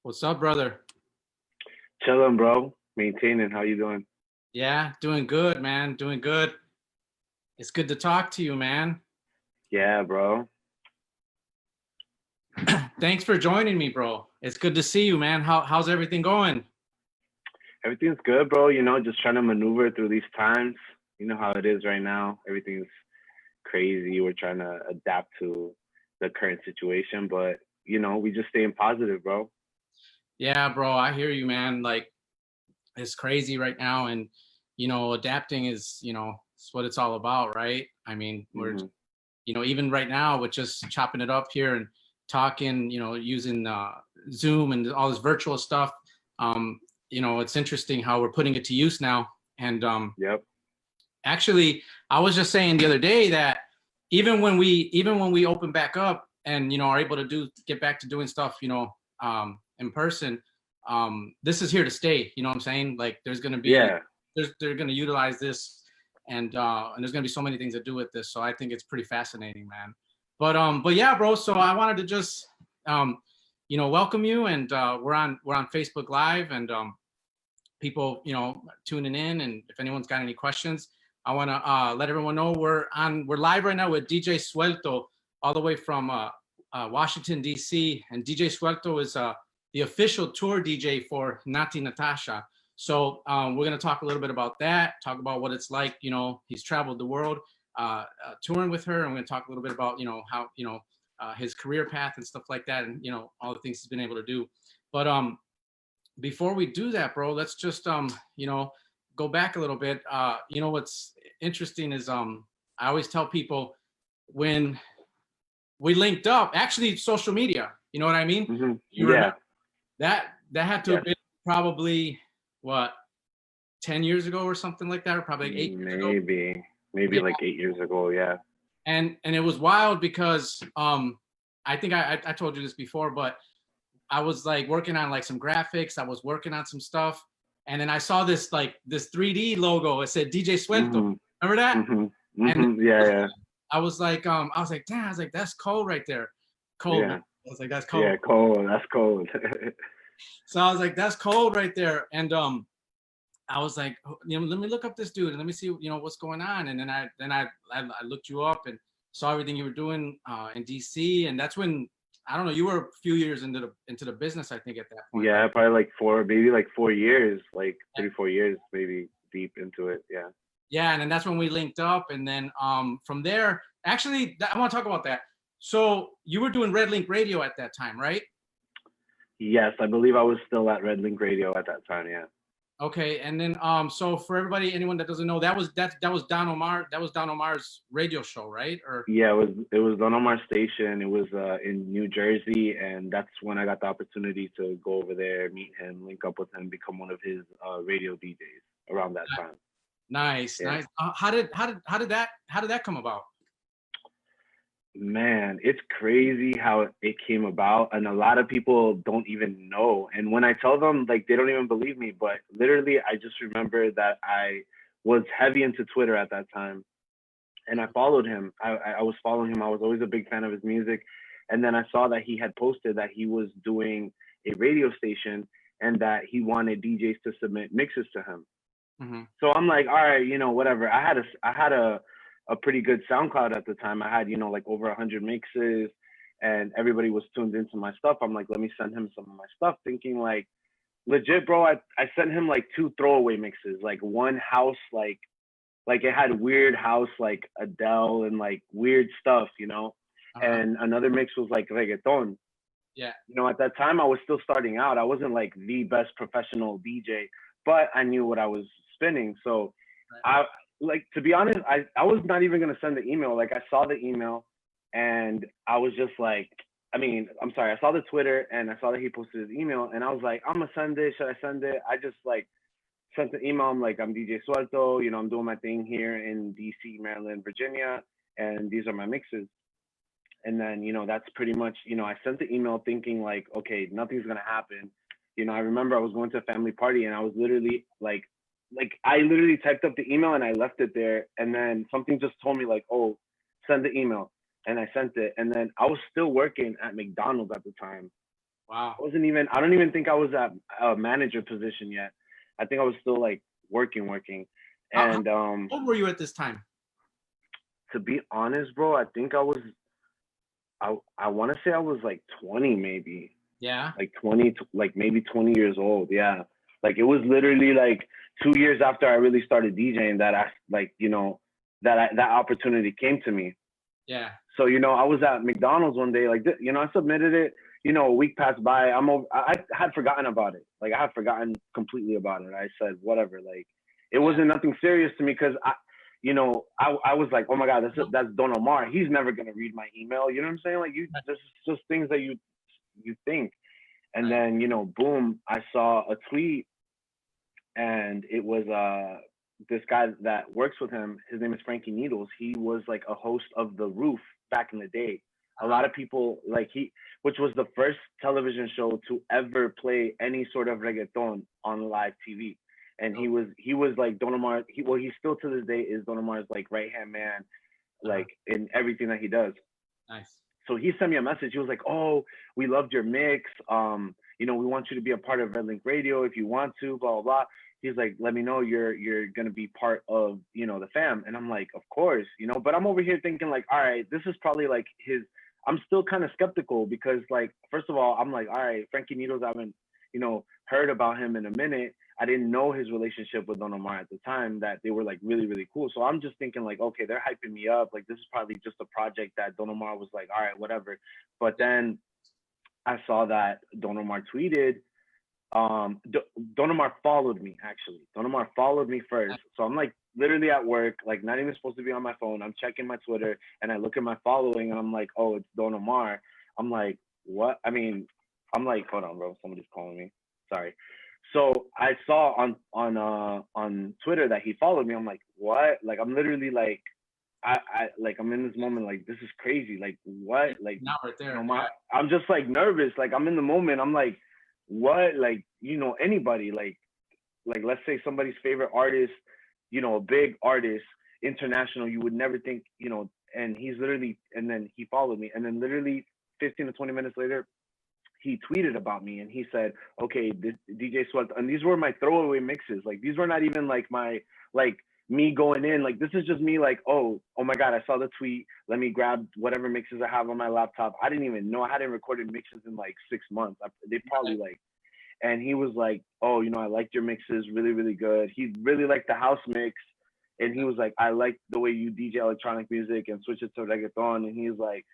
What's up, brother? Chilling, bro. Maintaining. How you doing? Yeah, doing good, man. Doing good. It's good to talk to you, man. Yeah, bro. Thanks for joining me, bro. It's good to see you, man. How's everything going? Everything's good, bro. Just trying to maneuver through these times. You know how it is right now. Everything's crazy. We're trying to adapt to the current situation, but we just staying positive, bro. Yeah, bro, I hear you, man. Like it's crazy right now and adapting is, it's what it's all about, right? I mean, we're hmm even right now with just chopping it up here and talking, using Zoom and all this virtual stuff. Um, it's interesting how we're putting it to use now. And Yep. actually, I was just saying the other day that even when we open back up and are able to get back to doing stuff, in person, this is here to stay. You know what I'm saying? Like there's gonna be Yeah. they're gonna utilize this, and there's gonna be so many things to do with this. So I think it's pretty fascinating, man. But yeah, bro. So I wanted to just welcome you, and we're on Facebook Live, and people tuning in, and if anyone's got any questions, I want to let everyone know we're live right now with DJ Suelto, all the way from Washington DC, and DJ Suelto is the official tour DJ for Natti, Natasha. So we're going to talk a little bit about that, talk about what it's like. He's traveled the world touring with her, and we're going to talk a little bit about how his career path and stuff like that, and all the things he's been able to do. But before we do that, bro, let's just go back a little bit. What's interesting is I always tell people when we linked up, actually social media, you know what I mean? hmm You Yeah. remember that had to have been probably what, 10 years ago or something like that, or probably like 8 years ago. Maybe Yeah. like 8 years ago. Yeah. And it was wild because I think I told you this before, but I was like working on like some graphics. I was working on some stuff, and then I saw this 3D logo. It said DJ Suelto. hmm Remember that? hmm And Yeah. I was like, damn. I was like, that's cold right there. Cold. Yeah. I was like, that's cold. Yeah. Cold. That's cold. So I was like, that's cold right there. And I was like, let me look up this dude and let me see, what's going on. And then I looked you up and saw everything you were doing in DC, and that's when, I don't know, you were a few years into the business, I think, at that point. Yeah, right? probably like 4 years, like 3-4 years, maybe deep into it. Yeah. Yeah, and then that's when we linked up, and then from there, actually, I want to talk about that. So you were doing Red Link Radio at that time, right? Yes, I believe I was still at Red Link Radio at that time. Yeah. Okay, and then so for everybody, anyone that doesn't know, that was Don Omar. That was Don Omar's radio show, right? Or Yeah, it was Don Omar station. It was in New Jersey, and that's when I got the opportunity to go over there, meet him, link up with him, become one of his radio DJs around that time. nice, Yeah. nice. How did that come about? Man, it's crazy how it came about, and a lot of people don't even know. And when I tell them, like, they don't even believe me. But literally, I just remember that I was heavy into Twitter at that time, and I followed him. I was following him. I was always a big fan of his music, and then I saw that he had posted that he was doing a radio station and that he wanted DJs to submit mixes to him. Mm-hmm. So I'm like, all right, whatever. I had a pretty good SoundCloud at the time. I had, like over 100 mixes, and everybody was tuned into my stuff. I'm like, let me send him some of my stuff, thinking like, legit, bro. I sent him like 2 throwaway mixes, like one house, like it had weird house, like Adele and like weird stuff, and another mix was like reggaeton. Yeah. At that time I was still starting out. I wasn't like the best professional DJ, but I knew what I was spinning. So Right. to be honest, I was not even gonna send the email. Like I saw the email and I was just like, I'm sorry, I saw the Twitter and I saw that he posted his email and I was like, I'm gonna send it. Should I send it? I just like sent the email. I'm like, I'm DJ Suelto, I'm doing my thing here in DC, Maryland, Virginia, and these are my mixes. And then, that's pretty much, I sent the email thinking like, okay, nothing's gonna happen. I remember I was going to a family party and I was literally like I literally typed up the email and I left it there. And then something just told me like, oh, send the email. And I sent it. And then I was still working at McDonald's at the time. Wow. I don't even think I was at a manager position yet. I think I was still like working. And How old were you at this time? to be honest, bro, I think I want to say I was like 20 maybe. Yeah. Like 20, like maybe 20 years old. Yeah. Like it was literally like 2 years after I really started DJing that I like, that opportunity came to me. Yeah. So, I was at McDonald's one day, like, I submitted it, a week passed by. I had forgotten about it. Like I had forgotten completely about it. I said, whatever, like it wasn't nothing serious to me. Cause I was like, oh my God, that's Don Omar. He's never going to read my email. You know what I'm saying? Like this is just things that you think. And then, boom, I saw a tweet and it was this guy that works with him. His name is Frankie Needles. He was like a host of The Roof back in the day. A lot of people which was the first television show to ever play any sort of reggaeton on live TV. And he was like Don Omar. He still to this day is Don Omar's like right hand man, like in everything that he does. Nice. So he sent me a message. He was like, "Oh, we loved your mix. We want you to be a part of Red Link Radio if you want to, blah, blah, blah." He's like, "Let me know you're gonna be part of, the fam." And I'm like, "Of course, but I'm over here thinking like, all right, this is probably like his." I'm still kind of skeptical because like, first of all, I'm like, all right, Frankie Needles, I haven't, heard about him in a minute. I didn't know his relationship with Don Omar at the time, that they were like really, really cool. So I'm just thinking like, okay, they're hyping me up. Like this is probably just a project that Don Omar was like, all right, whatever. But then I saw that Don Omar tweeted. Don Omar followed me actually. Don Omar followed me first. So I'm like literally at work, like not even supposed to be on my phone. I'm checking my Twitter and I look at my following and I'm like, oh, it's Don Omar. I'm like, what? I'm like, hold on, bro. Somebody's calling me. Sorry. So I saw on Twitter that he followed me. I'm like, what? Like I'm literally like, I like I'm in this moment like this is crazy. Like what? Like Not right there. I'm just like nervous. Like I'm in the moment. I'm like, what? Like anybody like let's say somebody's favorite artist, a big artist, international. You would never think And he's literally and then he followed me and then literally 15 to 20 minutes later, he tweeted about me and he said, okay, this DJ Suelto, and these were my throwaway mixes. Like these were not even like my me going in. Like this is just me like, oh my God, I saw the tweet. Let me grab whatever mixes I have on my laptop. I didn't even know I hadn't recorded mixes in like 6 months. They probably like, and he was like, oh, I liked your mixes, really, really good. He really liked the house mix. And he was like, I like the way you DJ electronic music and switch it to reggaeton. And he's like,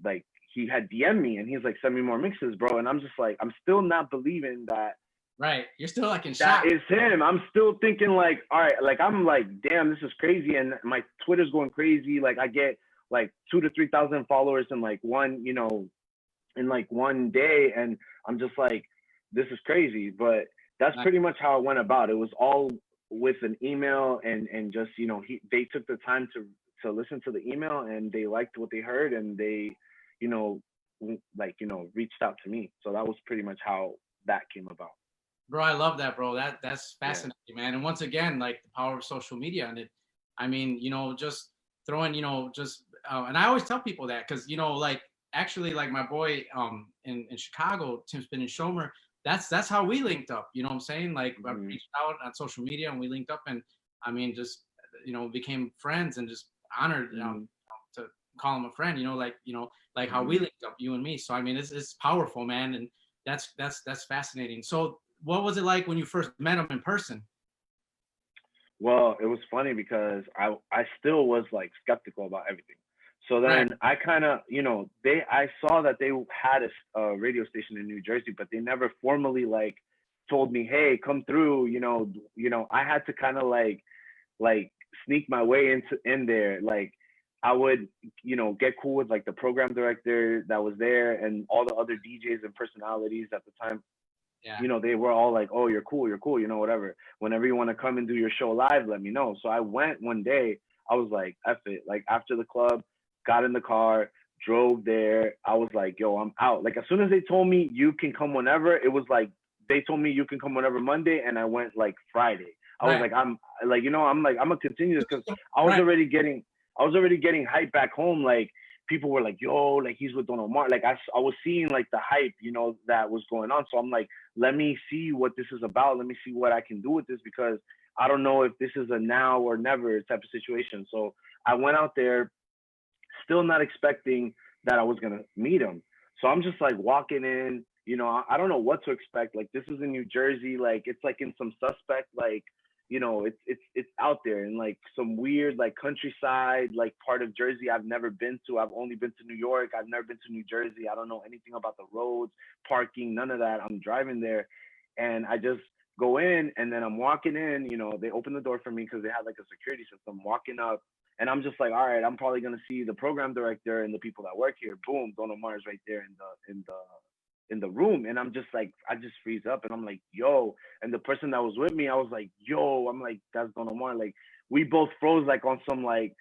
like he had DM'd me and he's like, send me more mixes, bro. And I'm just like, I'm still not believing that. Right. You're still like in shock. That is him. I'm still thinking like, all right, like I'm like, damn, this is crazy. And my Twitter's going crazy. Like I get like 2,000 to 3,000 followers in like one, in like one day. And I'm just like, this is crazy. But that's pretty much how it went about. It was all with an email and just, they took the time to listen to the email and they liked what they heard and they, reached out to me. So that was pretty much how that came about. Bro, I love that, bro. That's fascinating, man. And once again, like the power of social media and just throwing, and I always tell people that because, like actually like my boy in Chicago, Tim Spin and Shomer, that's how we linked up. You know what I'm saying? Like I reached out on social media and we linked up and just, became friends and just honored to call him a friend, like how we linked up, you and me. So, it's powerful, man. And that's fascinating. So what was it like when you first met him in person? Well, it was funny because I still was like skeptical about everything. So then I kind of, I saw that they had a radio station in New Jersey, but they never formally like told me, hey, come through. I had to kind of like sneak my way in there. Like I would, get cool with like the program director that was there and all the other DJs and personalities at the time. Yeah. They were all like, oh, you're cool, whatever. Whenever you want to come and do your show live, let me know. So I went one day. I was like, F it. Like after the club, got in the car, drove there. I was like, yo, I'm out. Like as soon as they told me you can come whenever, it was like they told me you can come whenever Monday, and I went like Friday. I was like, I'm like, I'm gonna continue this because I was already getting hype back home. Like people were like, yo, like he's with Don Omar. Like I was seeing like the hype, you know, that was going on. So I'm like, let me see what this is about. Let me see what I can do with this, because I don't know if this is a now or never type of situation. So I went out there still not expecting that I was going to meet him. So I'm just like walking in, you know, I don't know what to expect. Like this is in New Jersey. Like it's like in some suspect, like, you know, it's out there in like some weird like countryside like part of Jersey I've never been to. I've only been to New York. I've never been to New Jersey. I don't know anything about the roads, parking, none of that. I'm driving there, and I just go in, and then I'm walking in. You know, they open the door for me because they had like a security system. Walking up, and I'm just like, all right, I'm probably gonna see the program director and the people that work here. Boom, Don Omar's right there in the room, and I'm just like, I just freeze up, and I'm like, yo. And the person that was with me, I was like, yo, I'm like, that's Don Omar. Like we both froze like on some like.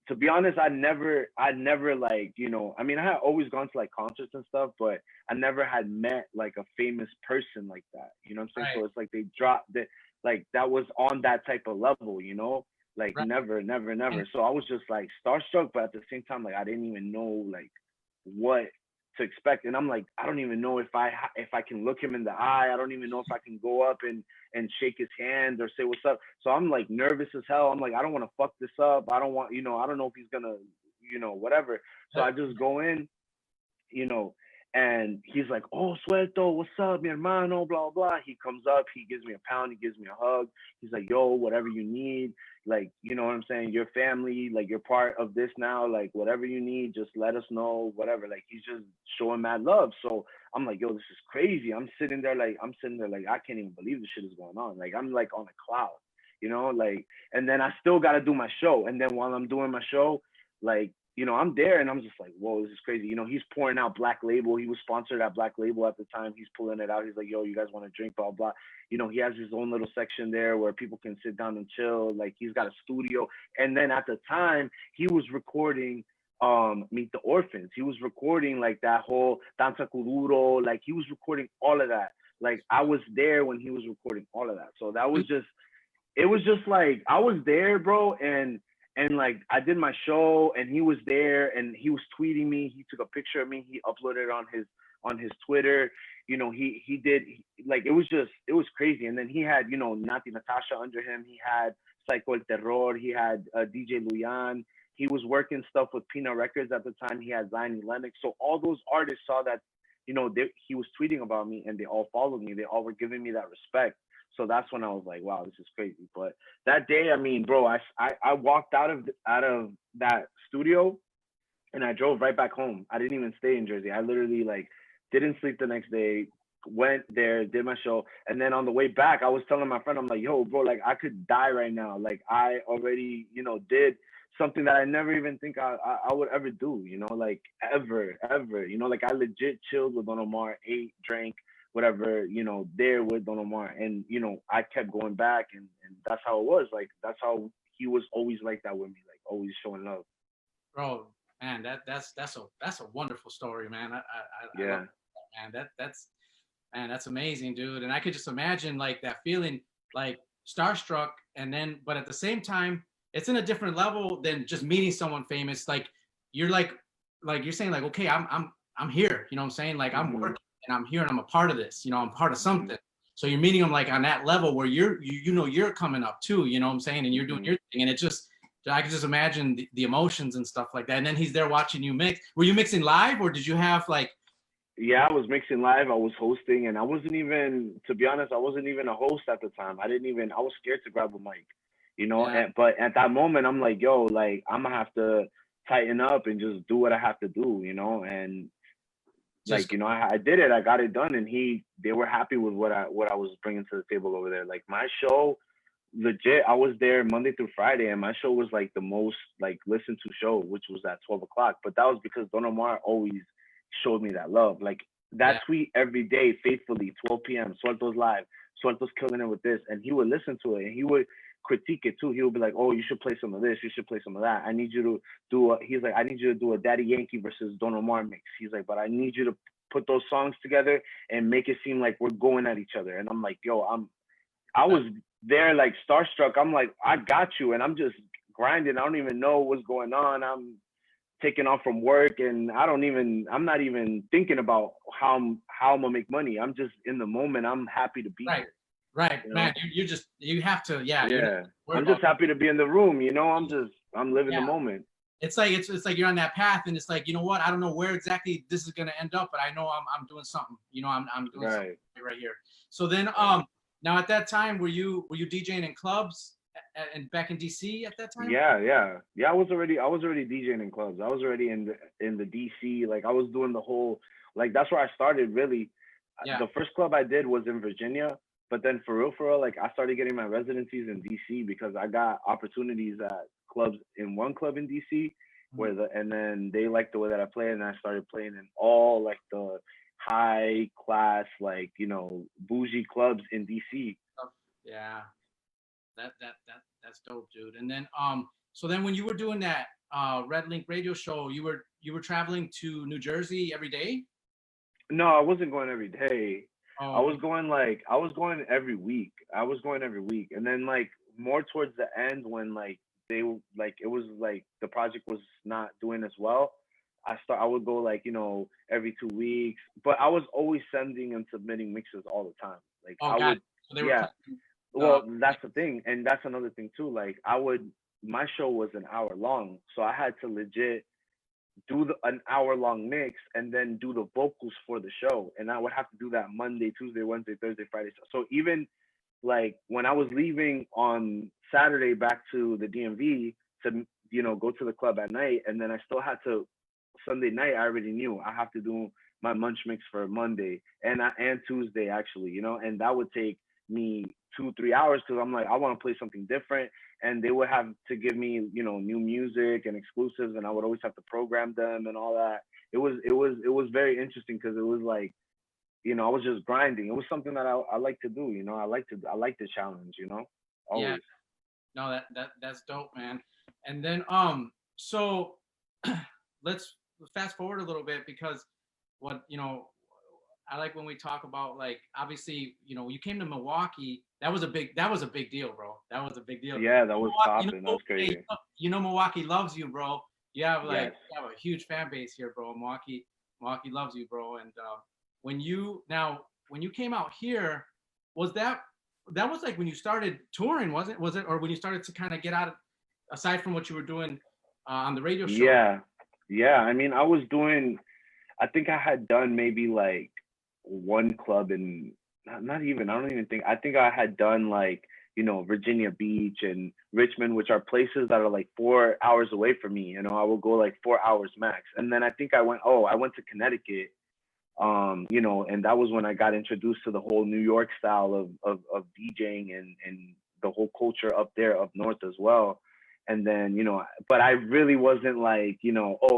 To be honest, I never like, you know, I mean, I had always gone to like concerts and stuff, but I never had met like a famous person like that. You know what I'm saying? Right. So it's like they dropped that, like that was on that type of level, you know, like Right. never, never, never. So I was just like starstruck, but at the same time, like I didn't even know like what to expect, and I'm like, I don't even know if I can look him in the eye. I don't even know if I can go up and shake his hand or say what's up. So I'm like nervous as hell. I'm like, I don't want to fuck this up. I don't want, you know, I don't know if he's gonna, you know, whatever. So I just go in, you know, and he's like, oh, Suelto, what's up, mi hermano, blah, blah. He comes up, he gives me a pound, he gives me a hug. He's like, yo, whatever you need, like, you know what I'm saying? Your family, like, you're part of this now, like, whatever you need, just let us know, whatever. Like, he's just showing mad love. So I'm like, yo, this is crazy. I'm sitting there, like, I can't even believe this shit is going on. Like, I'm like on a cloud, you know, like, and then I still got to do my show. And then while I'm doing my show, like, you know, I'm there and I'm just like, whoa, this is crazy. You know, he's pouring out Black Label. He was sponsored at Black Label at the time. He's pulling it out. He's like, yo, you guys want to drink, blah, blah. You know, he has his own little section there where people can sit down and chill. Like he's got a studio. And then at the time, he was recording Meet the Orphans. He was recording like that whole Danza Kuduro. Like he was recording all of that. Like I was there when he was recording all of that. So that was just, it was just like I was there, bro, and like I did my show and he was there and he was tweeting me. He took a picture of me. He uploaded it on his Twitter. You know, he did like it was crazy. And then he had, you know, Natti Natasha under him. He had Psycho El Terror. He had DJ Luyan. He was working stuff with Pina Records at the time. He had Ziny Lennox. So all those artists saw that, you know, he was tweeting about me and they all followed me. They all were giving me that respect. So that's when I was like, wow, this is crazy. But that day, I mean, bro, I walked out of that studio and I drove right back home. I didn't even stay in Jersey. I literally like didn't sleep the next day, went there, did my show. And then on the way back, I was telling my friend, I'm like, yo, bro, like I could die right now. Like I already, you know, did something that I never even think I would ever do, you know, like ever, you know, like I legit chilled with Don Omar, ate, drank, whatever, you know, there with Don Omar. And, you know, I kept going back and that's how it was. Like, that's how he was always like that with me, like always showing love. Bro, man, that's a wonderful story, man. I Yeah. love that, man. That's amazing, dude. And I could just imagine like that feeling, like starstruck, and then, but at the same time, it's in a different level than just meeting someone famous. Like you're like you're saying, like, okay, I'm here. You know what I'm saying? Like I'm working and I'm here and I'm a part of this. You know, I'm part of something. So you're meeting them like on that level where you know you're coming up too. You know what I'm saying? And you're doing your thing, and it just. I can just imagine the emotions and stuff like that. And then he's there watching you mix. Were you mixing live or did you have like? Yeah, I was mixing live. I was hosting, and I wasn't even, to be honest, I wasn't even a host at the time. I was scared to grab a mic, you know. Yeah. But at that moment, I'm like, yo, like I'm gonna have to tighten up and just do what I have to do, you know. And Just, like, you know, I did it. I got it done, and they were happy with what I was bringing to the table over there. Like my show, legit, I was there Monday through Friday, and my show was like the most like listened to show, which was at 12 o'clock. But that was because Don Omar always showed me that love. Like that tweet every day, faithfully, 12 p.m. Suelto's live. Suelto's killing it with this, and he would listen to it, and he would critique it too. He would be like, "Oh, you should play some of this. You should play some of that. I need you to do." He's like, "I need you to do a Daddy Yankee versus Don Omar mix." He's like, "But I need you to put those songs together and make it seem like we're going at each other." And I'm like, "Yo, I was there like starstruck. I'm like, I got you," and I'm just grinding. I don't even know what's going on. I'm taking off from work, and I'm not even thinking about how I'm gonna make money. I'm just in the moment. I'm happy to be Right. here. Right, You man. know? You have to, yeah. Yeah. I'm just happy to be in the room. I'm living the Yeah. moment. It's like you're on that path, and it's like, you know what? I don't know where exactly this is gonna end up, but I know I'm doing something. I'm doing something right here. So then, now at that time, were you DJing in clubs and back in DC at that time? Yeah. I was already DJing in clubs. I was already in the DC. Like I was doing the whole, like that's where I started really. Yeah. The first club I did was in Virginia, but then for real, like I started getting my residencies in DC because I got opportunities at clubs in one club in DC and then they liked the way that I played, and I started playing in all like the high class, like, bougie clubs in DC. Yeah. That's dope, dude. And then so then when you were doing that Red Link radio show, you were traveling to New Jersey every day? No, I wasn't going every day. Oh, I was going every week. And then like more towards the end when like it was like the project was not doing as well. I would go like, every 2 weeks, but I was always sending and submitting mixes all the time. Like oh, I God. would, So they were yeah. playing, Well, that's the thing, and that's another thing too. Like my show was an hour long, so I had to legit do an hour long mix and then do the vocals for the show, and I would have to do that Monday, Tuesday, Wednesday, Thursday, Friday. So even like when I was leaving on Saturday back to the DMV to go to the club at night, and then I still had to Sunday night. I already knew I have to do my munch mix for Monday and Tuesday actually, and that would take me 2-3 hours because I'm like I want to play something different, and they would have to give me new music and exclusives, and I would always have to program them and all that. It was very interesting because it was like I was just grinding. It was something that I like to do. I like the challenge. Always. Yeah. No, that's dope, man. And then so let's fast forward a little bit because what I like when we talk about, like, obviously, you came to Milwaukee. That was a big deal, bro. That was a big deal. Yeah, that was Milwaukee, popping. That was crazy. Milwaukee loves you, bro. You have Yes. you have a huge fan base here, bro. Milwaukee loves you, bro. And when you came out here, was that was like when you started touring, was it, or when you started to kind of get out of, aside from what you were doing on the radio show? Yeah. I mean, I think I had done maybe like one club in, not even, I don't even think, I think I had done like, Virginia Beach and Richmond, which are places that are like 4 hours away from me. I will go like 4 hours max. And then I think I went to Connecticut, and that was when I got introduced to the whole New York style of DJing and the whole culture up there, up north as well. And then, but I really wasn't like,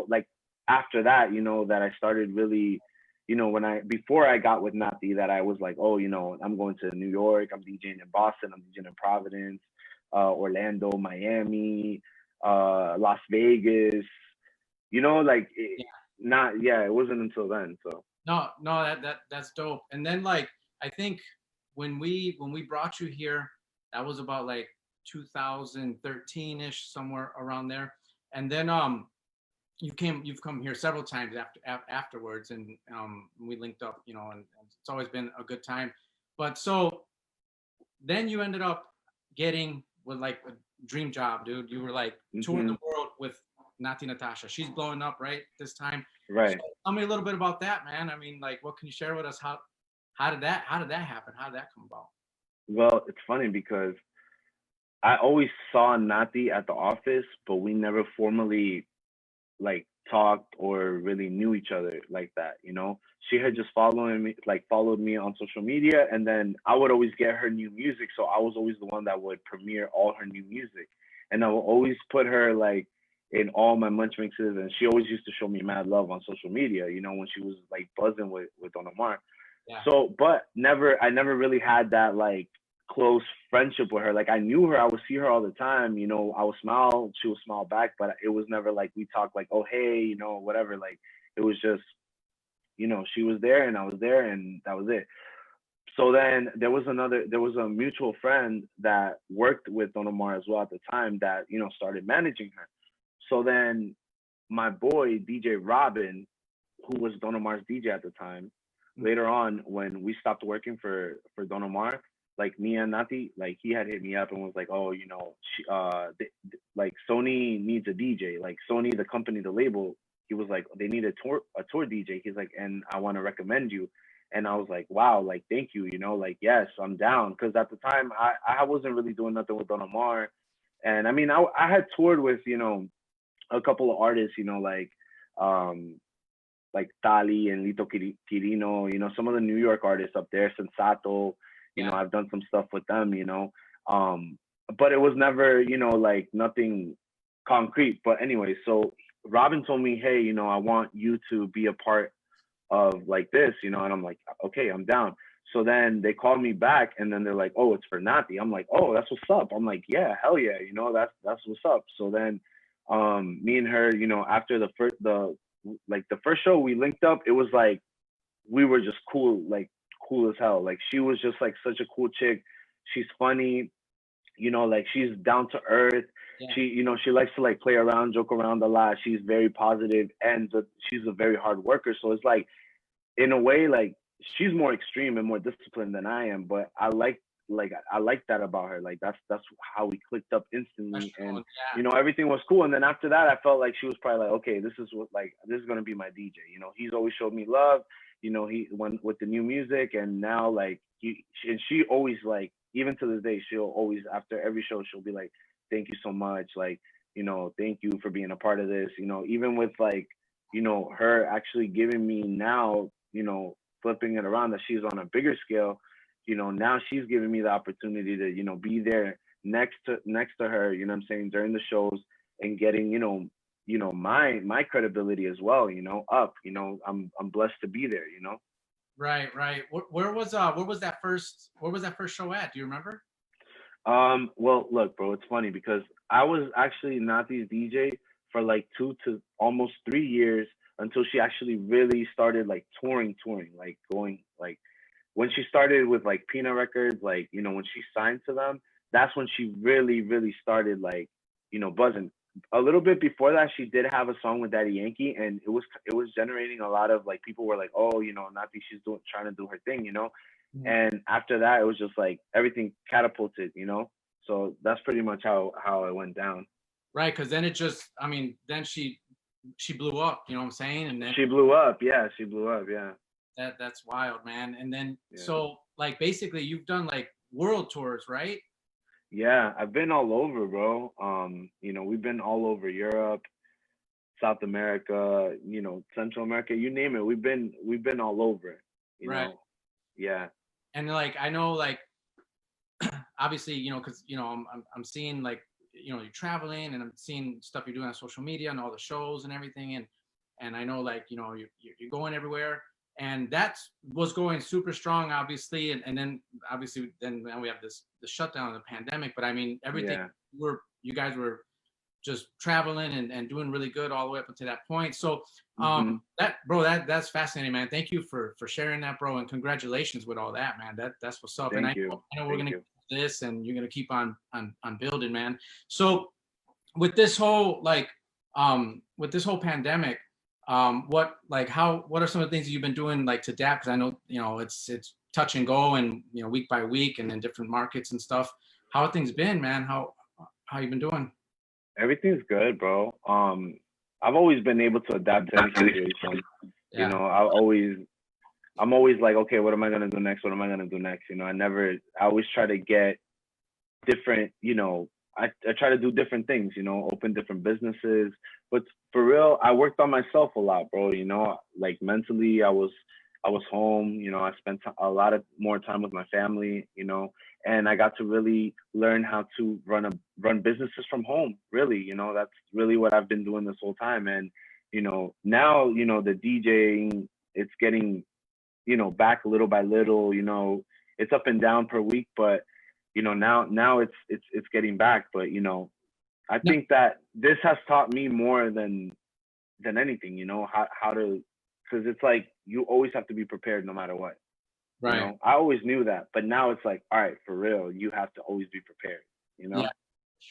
like after that, that I started really, before I got with Natti, that I was like, I'm going to New York, I'm DJing in Boston, I'm DJing in Providence, Orlando, Miami, Las Vegas, it wasn't until then. So. No, that's dope. And then like I think when we brought you here, that was about like 2013-ish, somewhere around there. And then you've come here several times afterwards, and we linked up, and it's always been a good time. But so then you ended up getting with like a dream job, dude. You were like touring the world with Natti Natasha. She's blowing up right this time. Right. So tell me a little bit about that, man. I mean, like, what can you share with us? How did that happen? How did that come about? Well, it's funny because I always saw Natti at the office, but we never formally like talked or really knew each other like that. She had just followed me on social media, and then I would always get her new music, so I was always the one that would premiere all her new music, and I would always put her like in all my munch mixes, and she always used to show me mad love on social media, when she was like buzzing with Don Omar. Yeah. So, but I never really had that like close friendship with her. Like I knew her, I would see her all the time, I would smile, she would smile back, but it was never like we talked like, oh hey, whatever. Like it was just, she was there and I was there, and that was it. So then there was a mutual friend that worked with Don Omar as well at the time that, started managing her. So then my boy DJ Robin, who was Don Omar's DJ at the time, later on when we stopped working for Don Omar, like me and Natti, like he had hit me up and was like, oh, you know, like Sony needs a DJ, like Sony, the company, the label. He was like, they need a tour DJ. He's like, and I want to recommend you. And I was like, wow, like thank you, you know, like yes, I'm down. Because at the time I wasn't really doing nothing with Don Omar, and I mean I had toured with, you know, a couple of artists, you know, um like Tali and Lito Quirino, you know, some of the New York artists up there, Sensato, you know, I've done some stuff with them, you know. But it was never, you know, like nothing concrete. But anyway, so Robin told me, hey, you know, I want you to be a part of like this, you know, and I'm like, okay, I'm down. So then they called me back and then they're like, oh, it's for Natti. I'm like, oh, that's what's up. I'm like, yeah, hell yeah, you know, that's what's up. So then me and her, you know, after the first show we linked up, it was like we were just cool, like cool as hell. Like she was just like such a cool chick. She's funny, you know, like she's down to earth. She, you know, she likes to like play around, joke around a lot. She's very positive and she's a very hard worker. So it's like, in a way, like she's more extreme and more disciplined than I am, but I like that about her. Like that's how we clicked up instantly, and you know, everything was cool. And then after that, I felt like she was probably like, okay, this is gonna be my DJ. You know, he's always showed me love. You know, he went with the new music, and now like she always, like, even to this day, she'll always, after every show, she'll be like, thank you so much, like, you know, thank you for being a part of this. You know, even with like, you know, her actually giving me now, you know, flipping it around, that she's on a bigger scale, you know, now she's giving me the opportunity to, you know, be there next to her, you know what I'm saying, during the shows, and getting, you know, my credibility as well, you know, up, you know, I'm blessed to be there, you know. Right. Where was that first show at? Do you remember? Well, look, bro, it's funny because I was actually Natti's DJ for like 2 to almost 3 years, until she actually really started like touring, like going, like when she started with like Peanut Records, like, you know, when she signed to them, that's when she really started, like, you know, buzzing. A little bit before that, she did have a song with Daddy Yankee, and it was generating a lot of, like, people were like, oh, you know, Natti, she's trying to do her thing, you know. Mm-hmm. And after that, it was just like everything catapulted, you know. So that's pretty much how it went down. Right, because then it just, I mean, then she blew up, you know what I'm saying? And then she blew up, yeah. That's wild, man. And then so, like, basically you've done like world tours, right? Yeah, I've been all over, bro. You know, we've been all over Europe, South America, you know, Central America, you name it. We've been all over, you know. Yeah. And like, I know, like, obviously, you know, because, you know, I'm seeing, like, you know, you're traveling, and I'm seeing stuff you're doing on social media and all the shows and everything, and I know, like, you know, you're going everywhere, and that was going super strong, obviously, and then obviously then we have the shutdown of the pandemic, but I mean, everything, you guys were just traveling and doing really good all the way up until that point. So that's fascinating, man. Thank you for sharing that, bro, and congratulations with all that, man. That's what's up. Thank and you. I know we're gonna do this, and you're gonna keep on building, man. So with this whole, like, with this whole pandemic, what are some of the things that you've been doing, like, to adapt? Because I know, you know, it's touch and go, and, you know, week by week, and in different markets and stuff. How have things been, man? How you been doing? Everything's good, bro. I've always been able to adapt to any situation. You know, I'm always like, okay, what am I gonna do next? What am I gonna do next? You know, I always try to get different, you know, I try to do different things, you know, open different businesses. But for real, I worked on myself a lot, bro. You know, like mentally, I was home. You know, I spent a lot of more time with my family. You know, and I got to really learn how to run businesses from home. Really, you know, that's really what I've been doing this whole time. And, you know, now, you know, the DJing, it's getting, you know, back little by little. You know, it's up and down per week, but, you know, now it's getting back. But, you know, I think that this has taught me more than anything, you know, how to, because it's like you always have to be prepared no matter what. Right. You know, I always knew that, but now it's like, all right, for real, you have to always be prepared, you know? Yeah.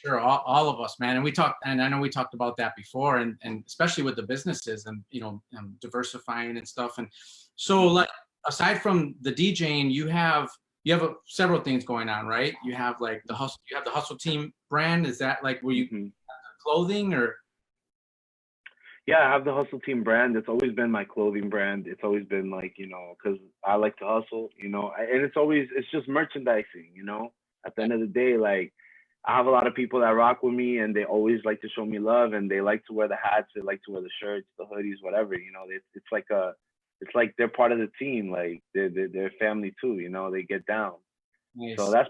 Sure, all of us, man. And we talked, and I know we talked about that before, and especially with the businesses and diversifying and stuff. And so, like, aside from the DJing, several things going on, right? You have like the hustle. You have the Hustle Team brand. Is that like where you clothing or? Yeah, I have the Hustle Team brand. It's always been my clothing brand. It's always been like, because I like to hustle, and it's just merchandising, At the end of the day, like, I have a lot of people that rock with me, and they always like to show me love, and they like to wear the hats, they like to wear the shirts, the hoodies, whatever. It's like they're part of the team, like they're family too. They get down. Nice. So that's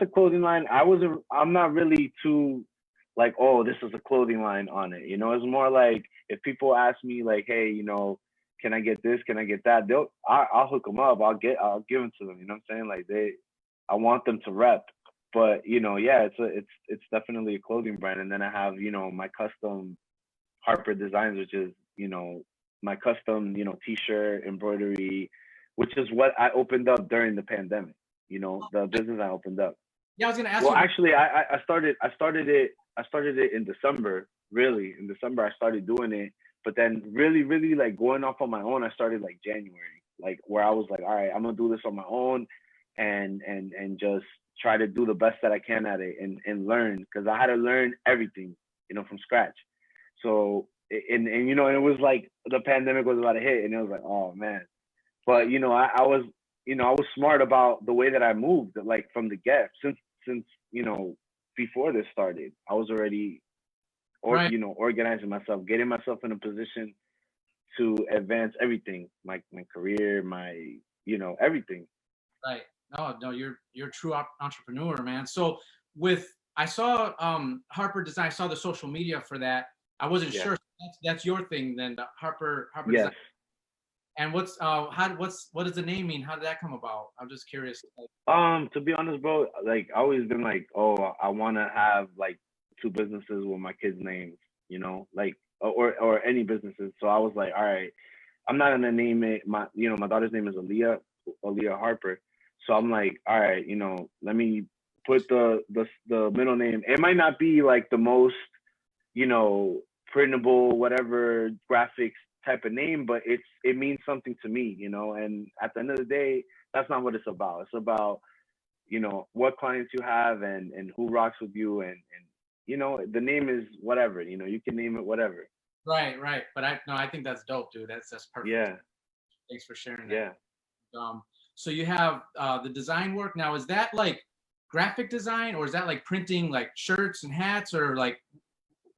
a clothing line. I'm not really too like, oh, this is a clothing line on it. It's more like if people ask me like, hey, can I get this? Can I get that? I'll hook them up. I'll give them to them. You know what I'm saying? Like I want them to rep. But yeah, it's definitely a clothing brand. And then I have my custom Harper Designs, which is my custom t-shirt embroidery, which is what I opened up during the pandemic. The business I opened up. Yeah, I was gonna ask you. Well, actually, I started it in December. Really, in December I started doing it. But then really, really like going off on my own, I started like January, like where I was like, all right, I'm gonna do this on my own, and just try to do the best that I can at it and learn, because I had to learn everything, from scratch. So and it was like the pandemic was about to hit, and it was like, oh man. But I was smart about the way that I moved, like from the get, since before this started. I was already organizing myself, getting myself in a position to advance everything, my career, my everything. Right. No, you're a true entrepreneur, man. So I saw Harper Design. I saw the social media for that. I wasn't sure. That's your thing then, the Harper yes. Design. And what does the name mean? How did that come about? I'm just curious. To be honest, bro, like I always been like, oh, I want to have like 2 businesses with my kids' names, like or any businesses. So I was like, all right, I'm not gonna name it. My daughter's name is Aaliyah Harper. So I'm like, all right, let me put the middle name. It might not be like the most, printable, whatever graphics type of name, but it means something to me, and at the end of the day, that's not what it's about. It's about, what clients you have and who rocks with you, and the name is whatever, you can name it whatever. Right. But I think that's dope, dude. That's perfect. Yeah. Thanks for sharing that. Yeah. So you have the design work now. Is that like graphic design, or is that like printing like shirts and hats, or like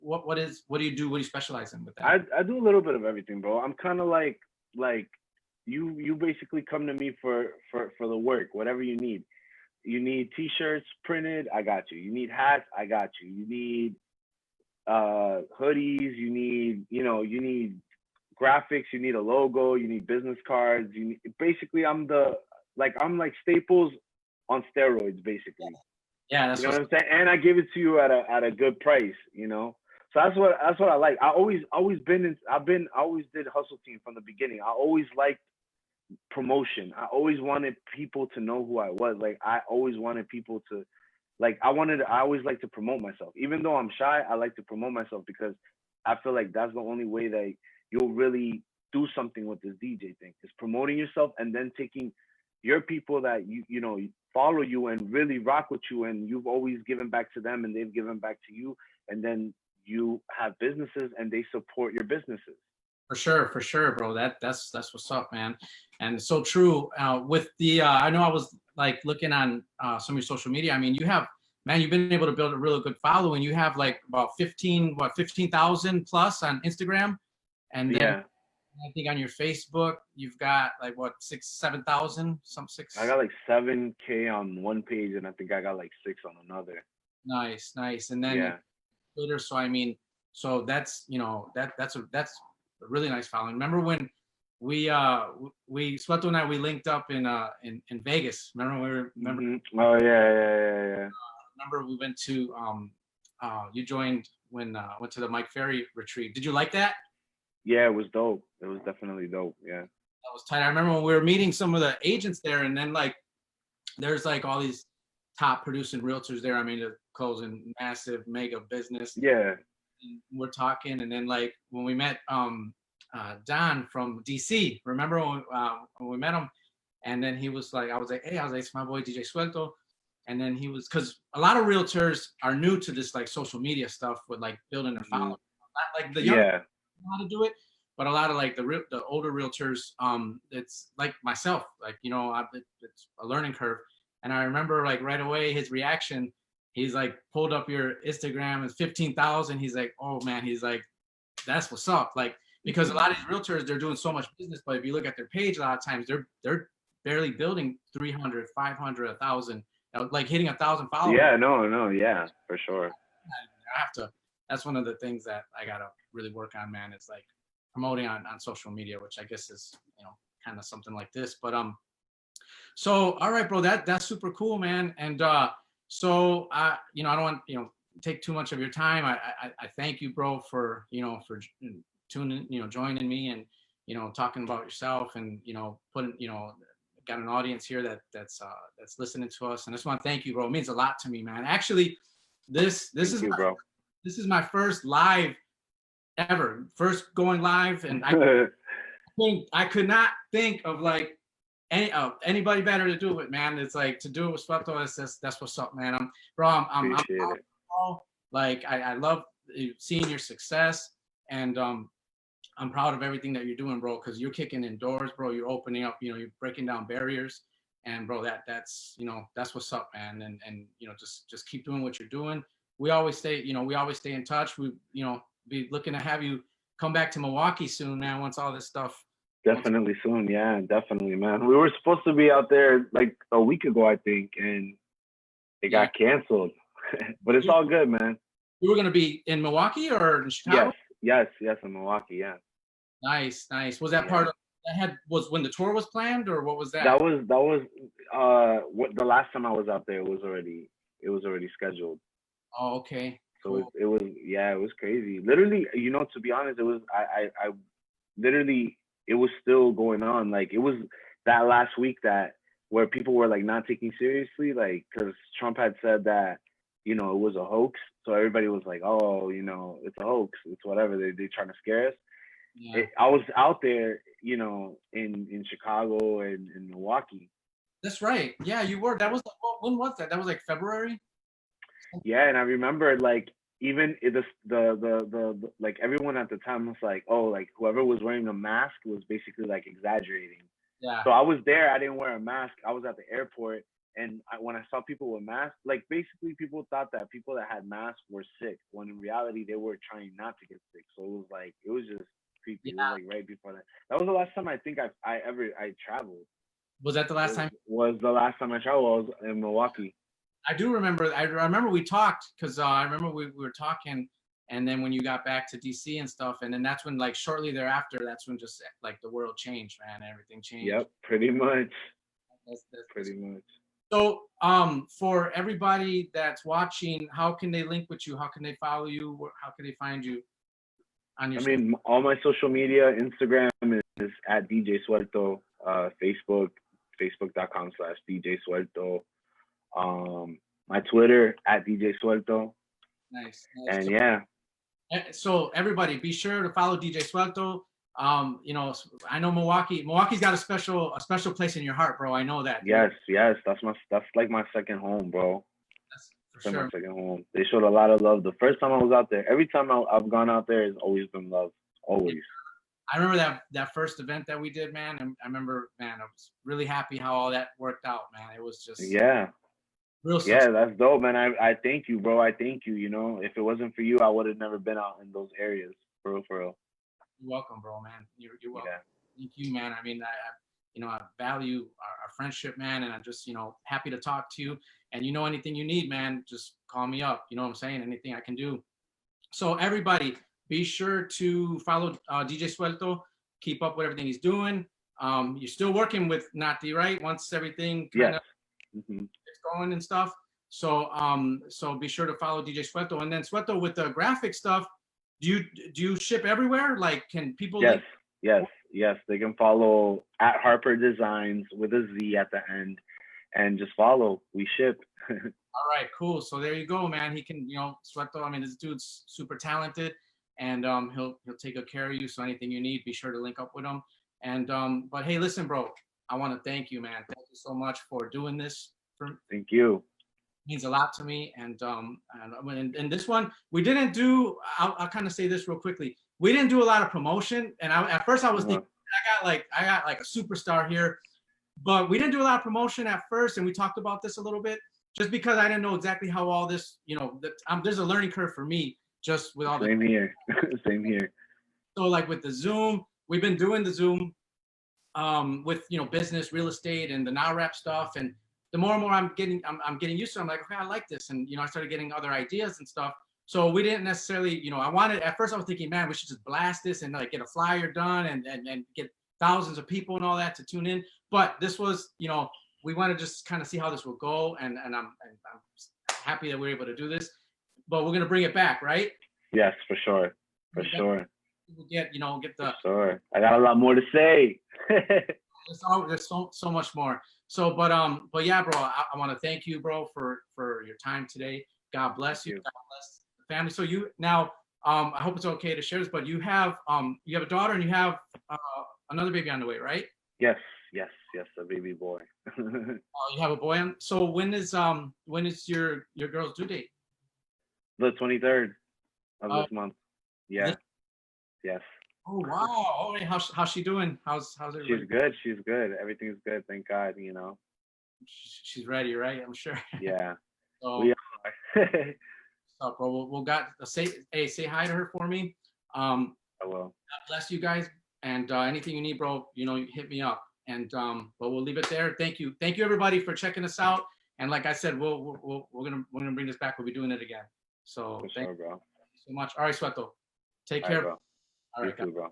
what do you do? What do you specialize in with that? I do a little bit of everything, bro. I'm kind of like you basically come to me for the work, whatever you need. You need t-shirts printed, I got you. You need hats, I got you. You need hoodies, you need graphics, you need a logo, you need business cards. Basically, I'm like Staples on steroids, basically. Yeah, that's what I'm saying. And I give it to you at a good price, So that's what I like. I always did Hustle Team from the beginning. I always liked promotion. I always wanted people to know who I was. Like I always wanted people to, like I always like to promote myself. Even though I'm shy, I like to promote myself, because I feel like that's the only way that you'll really do something with this DJ thing, is promoting yourself, and then taking your people that you follow you and really rock with you, and you've always given back to them and they've given back to you, and then you have businesses and they support your businesses. For sure, bro. That's what's up, man. And it's so true. With the I know I was like looking on some of your social media. I mean, you've been able to build a really good following. You have like about 15,000 plus on Instagram, and then I think on your Facebook you've got like what 6,000-7,000, some 6. I got like 7K on one page, and I think I got like 6 on another. Nice. And then Twitter. So I mean, so that's that's a really nice following. Remember when we Suelto and I, we linked up in Vegas? Remember? Oh yeah. Remember we went to you joined when went to the Mike Ferry retreat. Did you like that? Yeah, it was dope. It was definitely dope. Yeah. That was tight. I remember when we were meeting some of the agents there, and then like there's like all these top producing realtors there. I mean, closing massive mega business. Yeah. And we're talking, and then like when we met Don from DC, remember when we met him? And then he was like, I was like, hey, I was like, it's my boy DJ Suelto. And then he was, because a lot of realtors are new to this like social media stuff with like building their following. Not like the young Yeah. know how to do it, but a lot of like the older realtors, it's like myself, like it's a learning curve. And I remember like right away his reaction. He's like pulled up your Instagram, it's 15,000. He's like, oh man, he's like, that's what's up. Like because a lot of these realtors, they're doing so much business, but if you look at their page, a lot of times they're barely building 300, 500, 1,000, like hitting 1,000 followers. Yeah, no, yeah, for sure. I have to. That's one of the things that I gotta really work on, man. It's like promoting on social media, which I guess is kind of something like this. But so all right, bro, that's super cool, man. And so I don't want take too much of your time. I thank you, bro, for for tuning, joining me and talking about yourself and putting got an audience here that's listening to us, and I just want to thank you, bro. It means a lot to me, man. Actually, this is my first live ever, first going live, and I could not think of like anybody better to do it with, man. It's like to do it with Suelto. That's what's up, man. I'm like I love seeing your success, and I'm proud of everything that you're doing, bro, because you're kicking in doors, bro. You're opening up, you're breaking down barriers. And bro, that's what's up, man. And just keep doing what you're doing. We always stay in touch. We, be looking to have you come back to Milwaukee soon, man, once all this stuff. Definitely soon. Yeah, definitely, man. We were supposed to be out there like a week ago, I think, and it got canceled. But it's all good, man. You were gonna be in Milwaukee or in Chicago? Yes, in Milwaukee, yeah. Nice. Was that part of that was when the tour was planned, or what was that? That was what the last time I was out there, it was already scheduled. Oh, okay. So cool. it was crazy. Literally, to be honest, it was I literally it was still going on. Like it was that last week where people were like not taking seriously, like because Trump had said that it was a hoax. So everybody was like, oh, it's a hoax. It's whatever. They trying to scare us. Yeah. I was out there, in Chicago and in Milwaukee. That's right. Yeah, you were. That was when was that? That was like February. Yeah, and I remember like even the like everyone at the time was like, oh, like whoever was wearing a mask was basically like exaggerating. Yeah. So I was there. I didn't wear a mask. I was at the airport, and when I saw people with masks, like basically people thought that people that had masks were sick, when in reality they were trying not to get sick. So it was just creepy. Yeah. It was like right before that. That was the last time I think I traveled. Was that the last time? Was the last time I traveled? I was in Milwaukee. I do remember. I remember we talked because I remember we were talking, and then when you got back to DC and stuff, and then that's when like shortly thereafter, that's when just like the world changed, man. Everything changed. Yep, pretty much. That's pretty much. So, for everybody that's watching, how can they link with you? How can they follow you? How can they find you on your? All my social media, Instagram is at DJ Suelto. Facebook, facebook.com/DJ Suelto. My Twitter at DJ Suelto. Nice. And yeah. So everybody, be sure to follow DJ Suelto. I know Milwaukee's got a special place in your heart, bro. I know that. Yes. That's like my second home, bro. That's for sure. My second home. They showed a lot of love. The first time I was out there, every time I've gone out there, it's always been love. Always. I remember that first event that we did, man. And I remember, man, I was really happy how all that worked out, man. It was just real success. Yeah, that's dope, man. I thank you, bro. I thank you. If it wasn't for you, I would have never been out in those areas. For real. You're welcome, bro, man. You're welcome. Yeah. Thank you, man. I mean, I value our friendship, man, and I'm just, happy to talk to you. And anything you need, man, just call me up. You know what I'm saying? Anything I can do. So everybody, be sure to follow DJ Suelto. Keep up with everything he's doing. You're still working with Natti, right? Once everything kind of gets going and stuff. So be sure to follow DJ Suelto. And then Suelto, with the graphic stuff, do you ship everywhere? Like, can people? Yes. They can follow at Harper Designs with a Z at the end. and just follow. We ship. All right, cool. So there you go, man. He can, Suelto. I mean, this dude's super talented, and he'll take good care of you. So anything you need, be sure to link up with him. And but hey, listen, bro, I want to thank you, man. Thank you so much for doing this. Thank you. Means a lot to me. And this one, we didn't do. I'll kind of say this real quickly. We didn't do a lot of promotion, and at first I was thinking I got like a superstar here, but we didn't do a lot of promotion at first, and we talked about this a little bit. Just because I didn't know exactly how all this, there's a learning curve for me just with all the. Same here. Same here. So like with the Zoom, we've been doing the Zoom with, business, real estate, and the now rap stuff. And the more and more I'm getting used to it, I'm like, okay, I like this. And, I started getting other ideas and stuff. So we didn't necessarily, at first I was thinking, man, we should just blast this and like get a flyer done and get thousands of people and all that to tune in. But this was, we want to just kind of see how this will go, and I'm happy that we're able to do this. But we're gonna bring it back, right? Yes, for sure, for sure. We'll get the. For sure, I got a lot more to say. There's so much more. So, but yeah, bro, I want to thank you, bro, for your time today. God bless you. God bless the family. So you now, I hope it's okay to share this, but you have a daughter and you have another baby on the way, right? Yes, a baby boy. Oh, you have a boy on. So when is your girl's due date? The 23rd of this month. Yeah. Yes. Oh wow! Oh, how's she doing? How's everybody? She's good. Everything's good. Thank God. She's ready, right? I'm sure. Yeah. So, we are. So, bro, we'll say hi to her for me. I will. God bless you guys, and anything you need, bro, hit me up. And but we'll leave it there. Thank you everybody for checking us out. And like I said, we're gonna bring this back. We'll be doing it again. So for sure, bro. Thank you so much. All right, Suelto. Take care. Bro. All right, you too, bro.